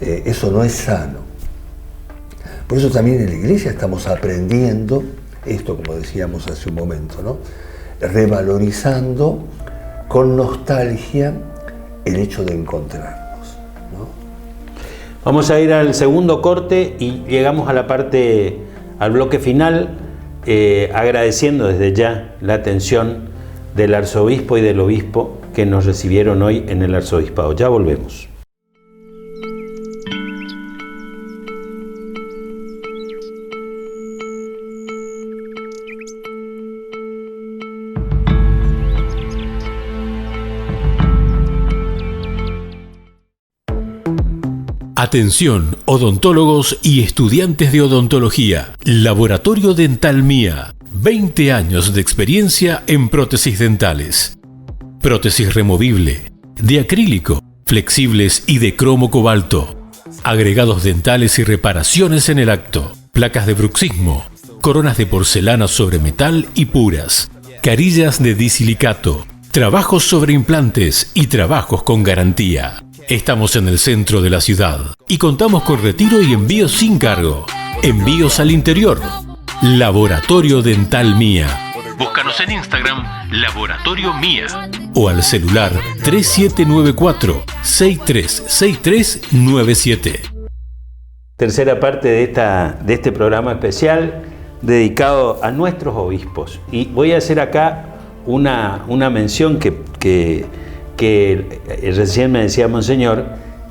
Eso no es sano. Por eso también en la iglesia estamos aprendiendo esto, como decíamos hace un momento, ¿no? Revalorizando con nostalgia el hecho de encontrarnos, ¿no? Vamos a ir al segundo corte y llegamos a la parte, al bloque final, agradeciendo desde ya la atención del arzobispo y del obispo que nos recibieron hoy en el arzobispado. Ya volvemos. Atención, odontólogos y estudiantes de odontología. Laboratorio Dental Mía. 20 años de experiencia en prótesis dentales. Prótesis removible, de acrílico, flexibles y de cromo cobalto. Agregados dentales y reparaciones en el acto. Placas de bruxismo. Coronas de porcelana sobre metal y puras. Carillas de disilicato. Trabajos sobre implantes y trabajos con garantía. Estamos en el centro de la ciudad y contamos con retiro y envío sin cargo. Envíos al interior. Laboratorio Dental Mía. Búscanos en Instagram, Laboratorio Mía. O al celular 3794-636397. Tercera parte de este programa especial dedicado a nuestros obispos. Y voy a hacer acá una mención que recién me decía Monseñor,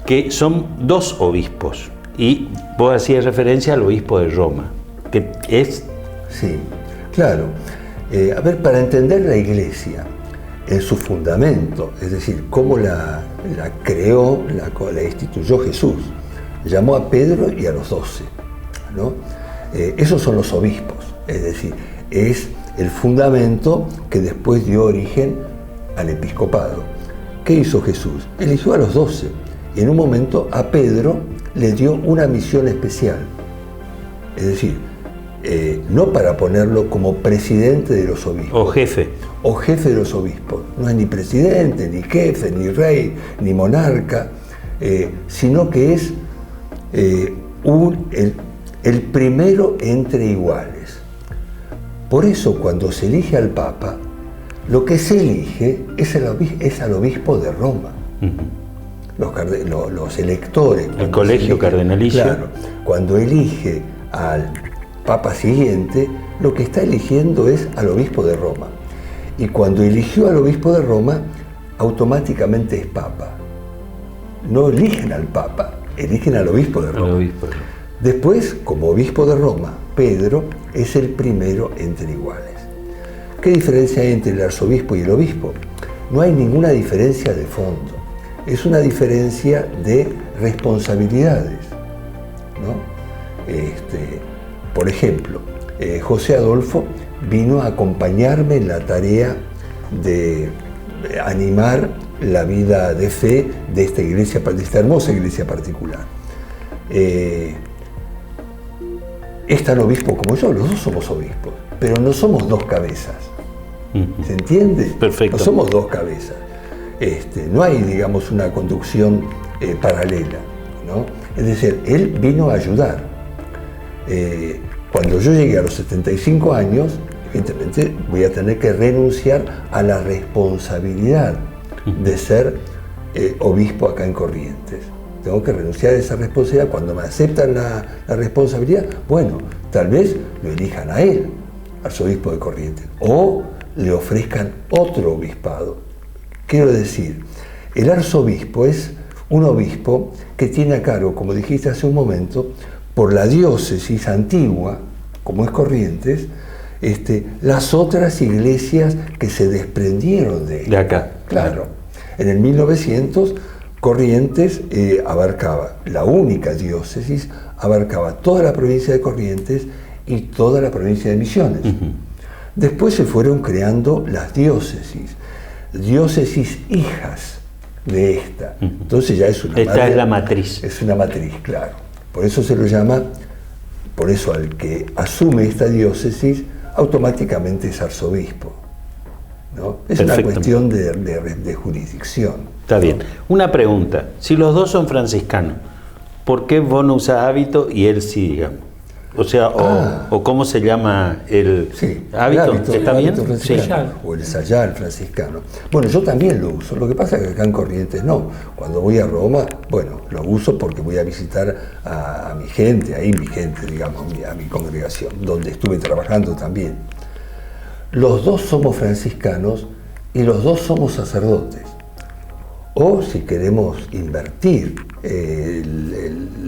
que son 2 obispos, y vos hacías referencia al obispo de Roma, que es... Sí, claro. A ver, para entender la Iglesia en su fundamento, es decir, cómo la creó, la instituyó Jesús, llamó a Pedro y a los 12, ¿no? Esos son los obispos, es decir, es el fundamento que después dio origen al episcopado. ¿Qué hizo Jesús? Eligió a los 12 y en un momento a Pedro le dio una misión especial. Es decir, no para ponerlo como presidente de los obispos. O jefe. O jefe de los obispos. No es ni presidente, ni jefe, ni rey, ni monarca, sino que es el primero entre iguales. Por eso cuando se elige al Papa, lo que se elige es al obispo de Roma. Los electores. El colegio cardenalicio. Claro, cuando elige al Papa siguiente, lo que está eligiendo es al obispo de Roma. Y cuando eligió al obispo de Roma, automáticamente es Papa. No eligen al Papa, eligen al obispo de Roma. Después, como obispo de Roma, Pedro es el primero entre iguales. ¿Qué diferencia hay entre el arzobispo y el obispo? No hay ninguna diferencia de fondo. Es una diferencia de responsabilidades, ¿no? Por ejemplo, José Adolfo vino a acompañarme en la tarea de animar la vida de fe de esta iglesia, de esta hermosa iglesia particular. Es tan obispo como yo, los dos somos obispos, pero no somos 2 cabezas. ¿Se entiende? Perfecto. No somos 2 cabezas. No hay, digamos, una conducción paralela, ¿no? Es decir, él vino a ayudar. Cuando yo llegué a los 75 años, evidentemente voy a tener que renunciar a la responsabilidad de ser obispo acá en Corrientes. Tengo que renunciar a esa responsabilidad. Cuando me aceptan la responsabilidad, bueno, tal vez lo elijan a él, arzobispo de Corrientes, o le ofrezcan otro obispado. Quiero decir, el arzobispo es un obispo que tiene a cargo, como dijiste hace un momento, por la diócesis antigua, como es Corrientes, las otras iglesias que se desprendieron de acá. Claro. En el 1900, Corrientes abarcaba, la única diócesis, abarcaba toda la provincia de Corrientes y toda la provincia de Misiones. Después se fueron creando las diócesis hijas de esta. Entonces ya es una esta es la matriz. Es una matriz, claro. Por eso se lo llama, por eso al que asume esta diócesis automáticamente es arzobispo, ¿no? Es una cuestión de jurisdicción. Está bien. Una pregunta, si los dos son franciscanos, ¿por qué vos no usás hábito y él sí, digamos? O sea, o cómo se llama el hábito, ¿está bien? Sí. O el sayal franciscano. Bueno, yo también lo uso. Lo que pasa es que acá en Corrientes no. Cuando voy a Roma, bueno, lo uso porque voy a visitar a mi gente, digamos, a mi congregación, donde estuve trabajando también. Los dos somos franciscanos y los dos somos sacerdotes. O si queremos invertir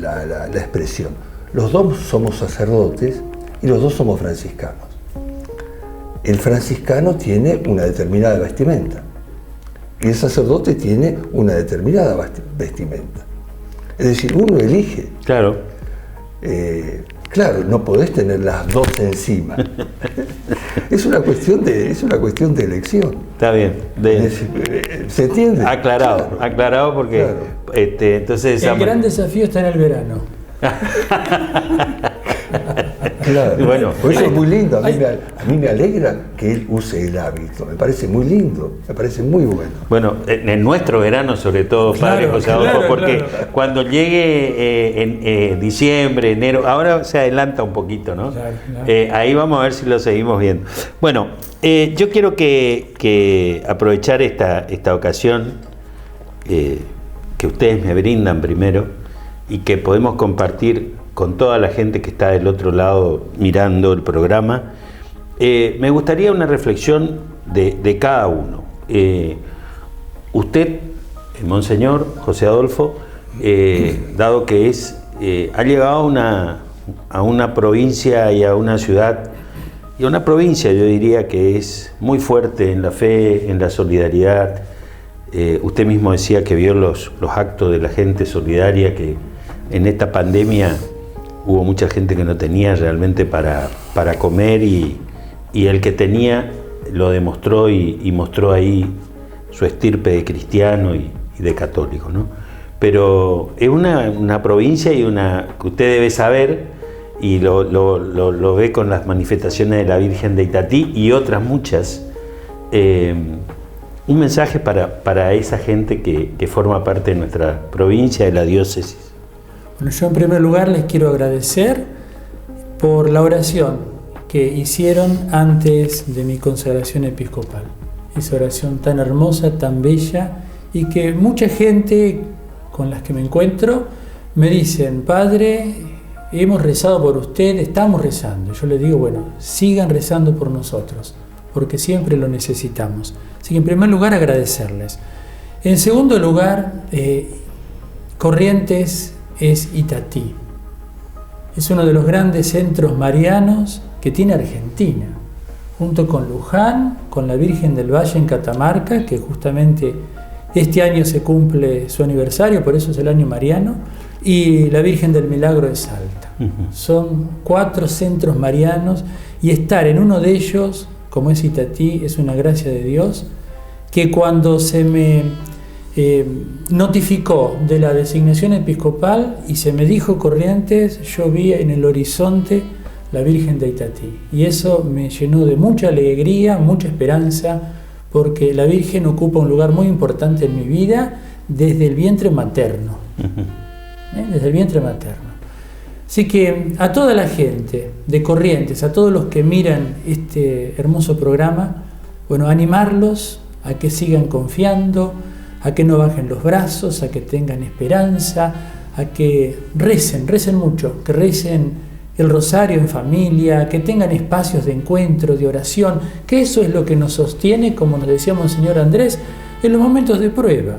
la expresión, los dos somos sacerdotes y los dos somos franciscanos. El franciscano tiene una determinada vestimenta y el sacerdote tiene una determinada vestimenta. Es decir, uno elige. Claro. Claro, no podés tener las dos encima. Es una cuestión de elección. Está bien. ¿Se entiende? Aclarado porque claro. Entonces el gran desafío está en el verano. Claro. Bueno, por eso es muy lindo. A mí me alegra que él use el hábito. Me parece muy lindo, me parece muy bueno. Bueno, en nuestro verano sobre todo, padre José Adolfo, porque cuando llegue en diciembre, enero, ahora se adelanta un poquito, ¿no? Claro. Ahí vamos a ver si lo seguimos viendo. Bueno, yo quiero que aprovechar esta ocasión que ustedes me brindan primero y que podemos compartir con toda la gente que está del otro lado mirando el programa. Me gustaría una reflexión de cada uno. Usted, Monseñor José Adolfo, dado que ha llegado a una provincia y a una ciudad, y a una provincia yo diría que es muy fuerte en la fe, en la solidaridad. Usted mismo decía que vio los actos de la gente solidaria, que en esta pandemia hubo mucha gente que no tenía realmente para comer y el que tenía lo demostró y mostró ahí su estirpe de cristiano y de católico, ¿no? Pero es una provincia y que usted debe saber y lo ve con las manifestaciones de la Virgen de Itatí y otras muchas. Un mensaje para esa gente que forma parte de nuestra provincia, de la diócesis. Bueno, yo en primer lugar les quiero agradecer por la oración que hicieron antes de mi consagración episcopal. Esa oración tan hermosa, tan bella, y que mucha gente con las que me encuentro me dicen: Padre, hemos rezado por usted, estamos rezando. Yo les digo, bueno, sigan rezando por nosotros, porque siempre lo necesitamos. Así que en primer lugar agradecerles. En segundo lugar, Corrientes es Itatí. Es uno de los grandes centros marianos que tiene Argentina, junto con Luján, con la Virgen del Valle en Catamarca, que justamente este año se cumple su aniversario, por eso es el año mariano, y la Virgen del Milagro de Salta. Son 4 centros marianos y estar en uno de ellos, como es Itatí, es una gracia de Dios, que cuando se me notificó de la designación episcopal y se me dijo Corrientes, yo vi en el horizonte la Virgen de Itatí. Y eso me llenó de mucha alegría, mucha esperanza, porque la Virgen ocupa un lugar muy importante en mi vida desde el vientre materno. Desde el vientre materno. Así que a toda la gente de Corrientes, a todos los que miran este hermoso programa, bueno, animarlos a que sigan confiando, a que no bajen los brazos, a que tengan esperanza, a que recen mucho, que recen el rosario en familia, que tengan espacios de encuentro, de oración, que eso es lo que nos sostiene, como nos decía Monseñor Andrés, en los momentos de prueba.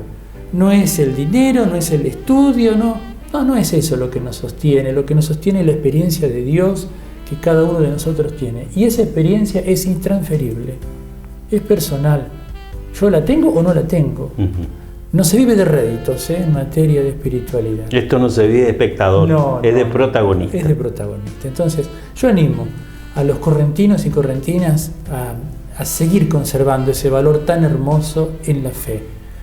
no es el dinero, no es el estudio, no es eso lo que nos sostiene. Lo que nos sostiene es la experiencia de Dios que cada uno de nosotros tiene. Y esa experiencia es intransferible, es personal. ¿Yo la tengo o no la tengo? No se vive de réditos en materia de espiritualidad. Esto no se vive de espectador, es de protagonista. Es de protagonista. Entonces, yo animo a los correntinos y correntinas a seguir conservando ese valor tan hermoso en la fe.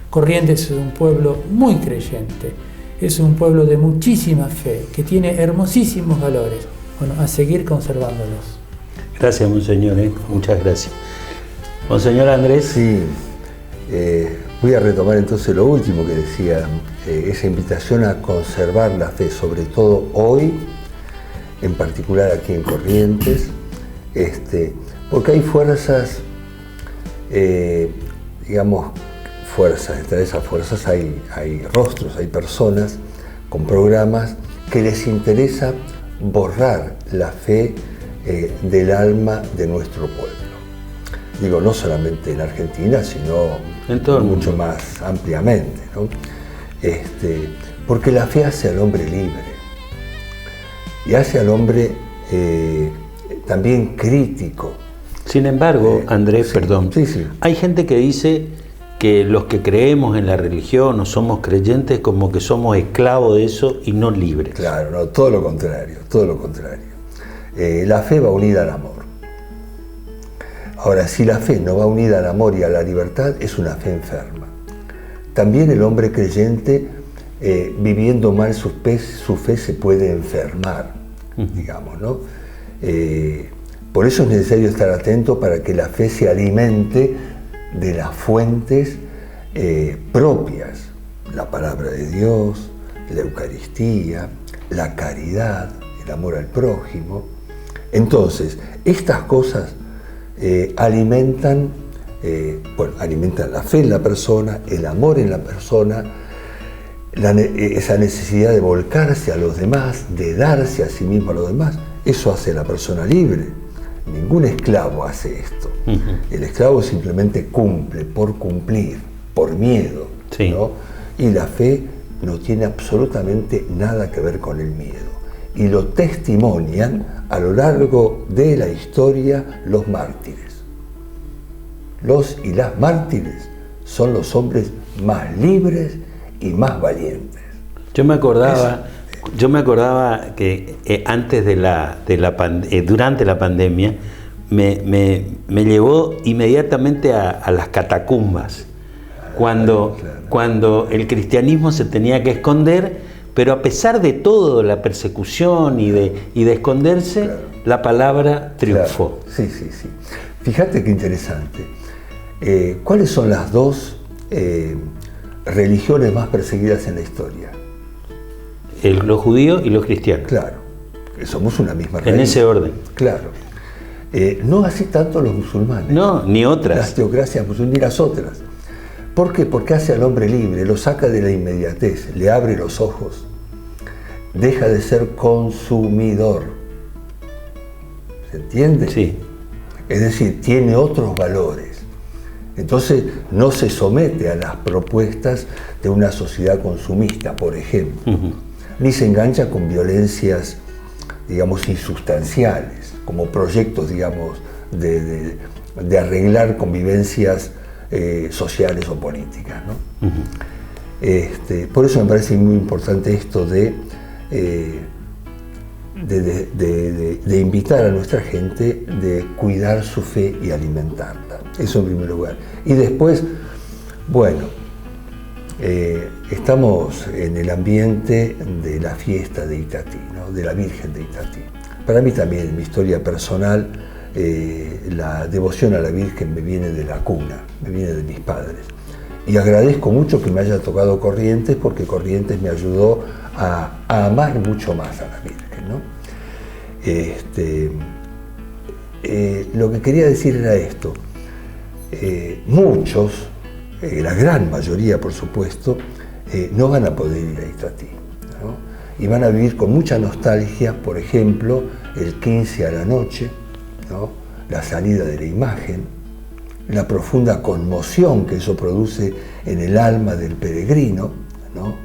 Corrientes es un pueblo muy creyente, es un pueblo de muchísima fe, que tiene hermosísimos valores. Bueno, a seguir conservándolos. Gracias, Monseñor, muchas gracias. Monseñor Andrés. Sí, voy a retomar entonces lo último que decía, esa invitación a conservar la fe, sobre todo hoy, en particular aquí en Corrientes, porque hay fuerzas, digamos, fuerzas, entre esas fuerzas hay rostros, hay personas con programas que les interesa borrar la fe del alma de nuestro pueblo. Digo, no solamente en Argentina, sino en todo el mucho mundo. más ampliamente, ¿no? Porque la fe hace al hombre libre y hace al hombre también crítico. Sin embargo, Andrés, sí, perdón, sí. Hay gente que dice que los que creemos en la religión o somos creyentes como que somos esclavos de eso y no libres. Claro, no, todo lo contrario, todo lo contrario. La fe va unida al amor. Ahora, si la fe no va unida al amor y a la libertad, es una fe enferma. También el hombre creyente, viviendo mal su fe se puede enfermar, digamos, ¿no? Por eso es necesario estar atento para que la fe se alimente de las fuentes propias, la palabra de Dios, la Eucaristía, la caridad, el amor al prójimo. Entonces, estas cosas alimentan la fe en la persona, el amor en la persona, esa necesidad de volcarse a los demás, de darse a sí mismo a los demás. Eso hace a la persona libre. Ningún esclavo hace esto. El esclavo simplemente cumple por cumplir, por miedo, sí, ¿no? Y la fe no tiene absolutamente nada que ver con el miedo. Y lo testimonian a lo largo de la historia los mártires. Los y las mártires son los hombres más libres y más valientes. Yo me acordaba que antes durante la pandemia me llevó inmediatamente a las catacumbas, cuando el cristianismo se tenía que esconder, pero a pesar de todo, la persecución y de esconderse, claro, la palabra triunfó. Claro. Sí. Fíjate qué interesante. ¿Cuáles son las dos religiones más perseguidas en la historia? Los judíos y los cristianos. Claro, que somos una misma religión. En ese orden. Claro. No así tanto los musulmanes. No, ni otras. Las teocracias musulmanas, ni las otras. ¿Por qué? Porque hace al hombre libre, lo saca de la inmediatez, le abre los ojos, deja de ser consumidor. ¿Se entiende? Sí. Es decir, tiene otros valores. Entonces no se somete a las propuestas de una sociedad consumista, por ejemplo, ni se engancha con violencias, digamos, insustanciales, como proyectos, digamos, de arreglar convivencias sociales o políticas, ¿no? Por eso me parece muy importante esto de invitar a nuestra gente, de cuidar su fe y alimentarla. Eso en primer lugar. Y después, bueno, estamos en el ambiente de la fiesta de Itatí, ¿no? De la Virgen de Itatí. Para mí también, en mi historia personal, la devoción a la Virgen me viene de la cuna, me viene de mis padres. Y agradezco mucho que me haya tocado Corrientes, porque Corrientes me ayudó a amar mucho más a la Virgen, ¿no? Lo que quería decir era esto. Muchos, la gran mayoría por supuesto, no van a poder ir a Itatí, ¿no? Y van a vivir con mucha nostalgia, por ejemplo, el 15 a la noche, ¿no? La salida de la imagen, la profunda conmoción que eso produce en el alma del peregrino, ¿no?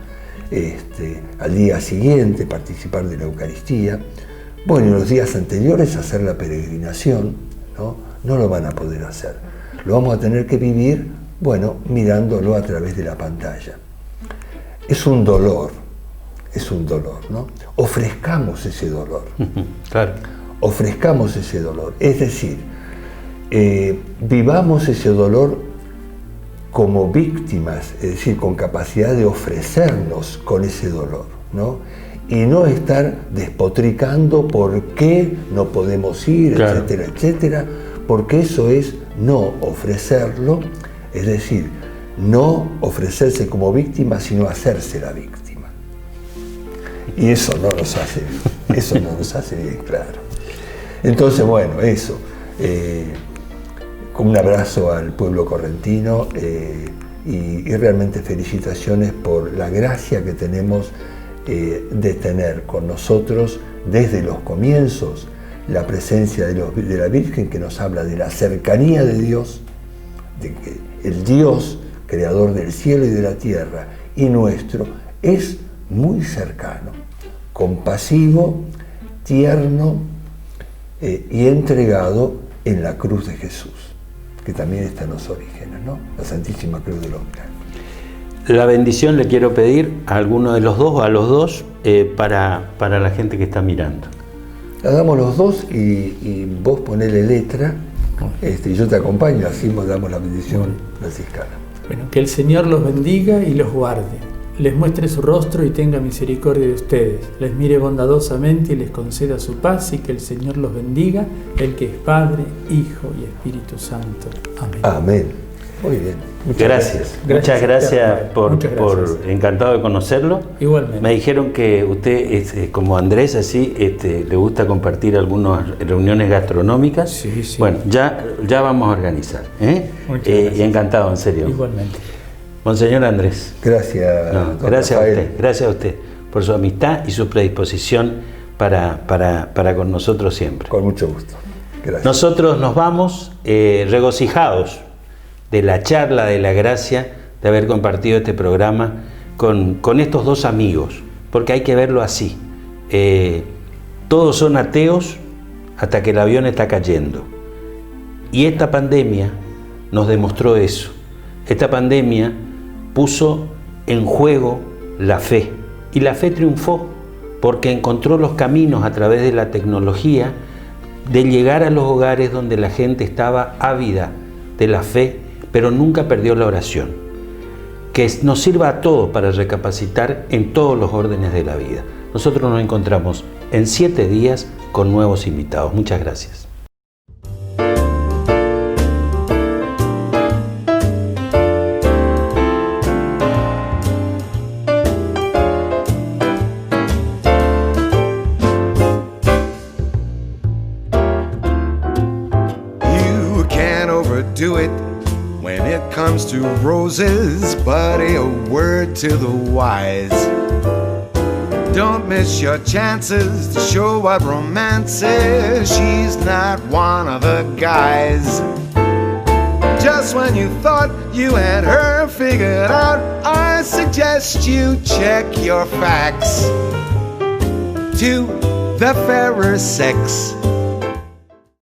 Al día siguiente participar de la Eucaristía. Bueno, y los días anteriores hacer la peregrinación, no lo van a poder hacer. Lo vamos a tener que vivir, bueno, mirándolo a través de la pantalla. Es un dolor, ¿no? Ofrezcamos ese dolor. Claro. Ofrezcamos ese dolor. Es decir, vivamos ese dolor como víctimas, es decir, con capacidad de ofrecernos con ese dolor, ¿no? Y no estar despotricando por qué no podemos ir, claro, etcétera, etcétera, porque eso es no ofrecerlo, es decir, no ofrecerse como víctima, sino hacerse la víctima. Y eso no nos hace bien, claro. Entonces, bueno, eso. Un abrazo al pueblo correntino y realmente felicitaciones por la gracia que tenemos de tener con nosotros desde los comienzos la presencia de la Virgen, que nos habla de la cercanía de Dios, de que el Dios, creador del cielo y de la tierra, y nuestro, es muy cercano, compasivo, tierno y entregado en la cruz de Jesús, que también está en los orígenes, ¿no? La Santísima Cruz de los Milagros. La bendición le quiero pedir a alguno de los dos o a los dos para la gente que está mirando. La damos los dos y vos ponele letra, y yo te acompaño, así nos damos la bendición franciscana. Bueno, que el Señor los bendiga y los guarde, les muestre su rostro y tenga misericordia de ustedes, les mire bondadosamente y les conceda su paz, y que el Señor los bendiga, el que es Padre, Hijo y Espíritu Santo. Amén. Amén. Muy bien. Muchas gracias por encantado de conocerlo. Igualmente. Me dijeron que usted, como Andrés, así, le gusta compartir algunas reuniones gastronómicas. Sí, sí. Bueno, ya vamos a organizar. Y encantado, en serio. Igualmente. Monseñor Andrés. Gracias. No, gracias Rafael. A usted. Gracias a usted por su amistad y su predisposición para con nosotros siempre. Con mucho gusto. Gracias. Nosotros nos vamos regocijados de la charla de la gracia, de haber compartido este programa con estos dos amigos, porque hay que verlo así. Todos son ateos hasta que el avión está cayendo. Y esta pandemia nos demostró eso. Esta pandemia puso en juego la fe, y la fe triunfó porque encontró los caminos a través de la tecnología de llegar a los hogares donde la gente estaba ávida de la fe, pero nunca perdió la oración. Que nos sirva a todos para recapacitar en todos los órdenes de la vida. Nosotros nos encontramos en 7 días con nuevos invitados. Muchas gracias. Do it when it comes to roses, buddy, a word to the wise. Don't miss your chances to show what romance is. She's not one of the guys. Just when you thought you had her figured out, I suggest you check your facts to the fairer sex.